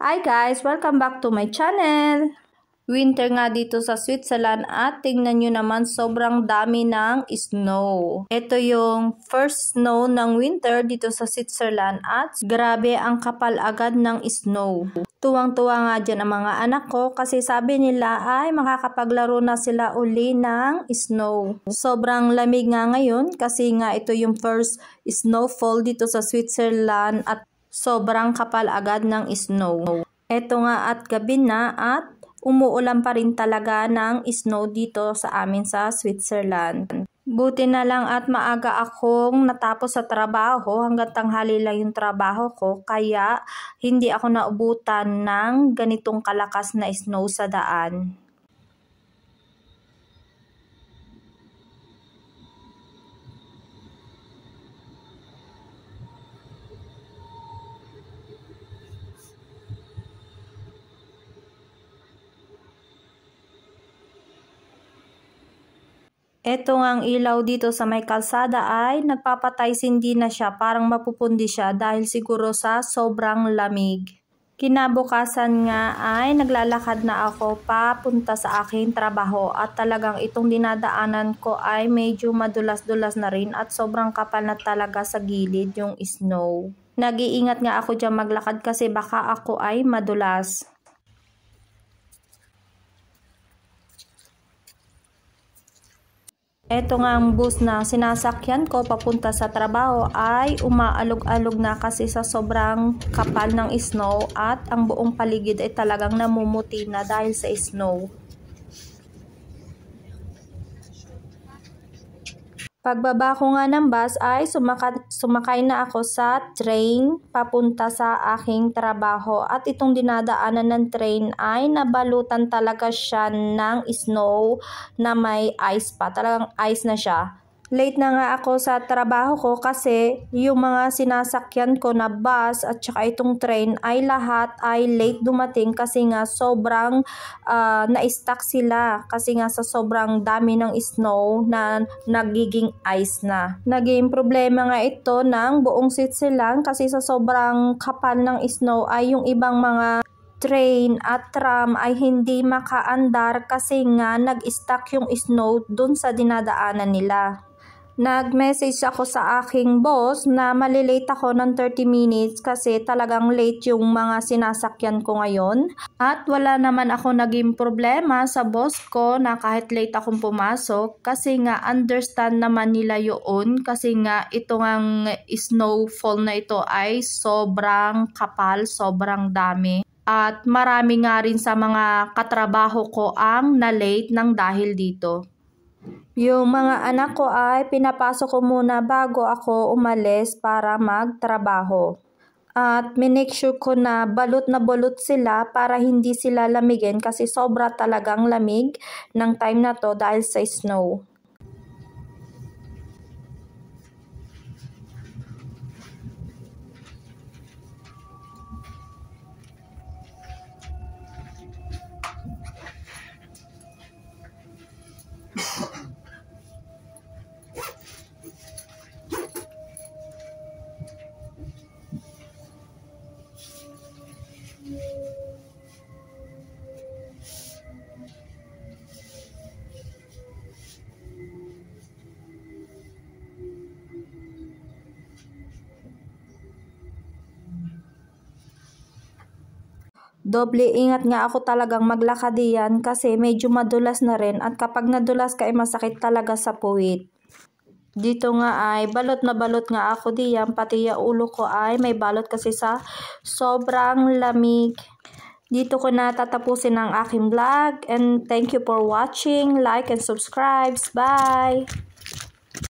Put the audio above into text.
Hi guys! Welcome back to my channel! Winter nga dito sa Switzerland at tingnan nyo naman sobrang dami ng snow. Ito yung first snow ng winter dito sa Switzerland at grabe ang kapal agad ng snow. Tuwang-tuwa nga dyan ang mga anak ko kasi sabi nila ay makakapaglaro na sila uli ng snow. Sobrang lamig nga ngayon kasi nga ito yung first snowfall dito sa Switzerland at sobrang kapal agad ng snow. Ito nga at gabi na at umuulan pa rin talaga ng snow dito sa amin sa Switzerland. Buti na lang at maaga akong natapos sa trabaho, hanggang tanghali lang yung trabaho ko, kaya hindi ako naubutan ng ganitong kalakas na snow sa daan. Ito ang ilaw dito sa may kalsada ay nagpapatay sindi na siya, parang mapupundi siya dahil siguro sa sobrang lamig. Kinabukasan nga ay naglalakad na ako papunta sa aking trabaho at talagang itong dinadaanan ko ay medyo madulas-dulas na rin at sobrang kapal na talaga sa gilid yung snow. Nag-iingat nga ako dyan maglakad kasi baka ako ay madulas. Ito nga ang bus na sinasakyan ko papunta sa trabaho ay umaalog-alog na kasi sa sobrang kapal ng snow at ang buong paligid ay talagang namumuti na dahil sa snow. Pagbaba ko nga ng bus ay sumakay na ako sa train papunta sa aking trabaho at itong dinadaanan ng train ay nabalutan talaga siya ng snow na may ice pa. Talagang ice na siya. Late na nga ako sa trabaho ko kasi yung mga sinasakyan ko na bus at saka itong train ay lahat ay late dumating kasi nga sobrang na-stuck sila kasi nga sa sobrang dami ng snow na nagiging ice na. Naging problema nga ito ng buong Switzerland kasi sa sobrang kapal ng snow ay yung ibang mga train at tram ay hindi makaandar kasi nga nag-stuck yung snow dun sa dinadaanan nila. Nag-message ako sa aking boss na malilate ako ng 30 minutes kasi talagang late yung mga sinasakyan ko ngayon. At wala naman ako naging problema sa boss ko na kahit late akong pumasok kasi nga understand naman nila yun kasi nga ito ngang snowfall na ito ay sobrang kapal, sobrang dami. At marami nga rin sa mga katrabaho ko ang na-late ng dahil dito. Yung mga anak ko ay pinapasok ko muna bago ako umalis para magtrabaho. At minake sure ko na balot sila para hindi sila lamigin kasi sobra talagang lamig ng time na to dahil sa snow. Doble ingat nga ako talagang maglakad diyan kasi medyo madulas na rin at kapag nadulas ka ay masakit talaga sa puwit. Dito nga ay balot nga ako diyan, pati yung ulo ko ay may balot kasi sa sobrang lamig. Dito ko na tatapusin ang aking vlog and thank you for watching. Like and subscribe. Bye!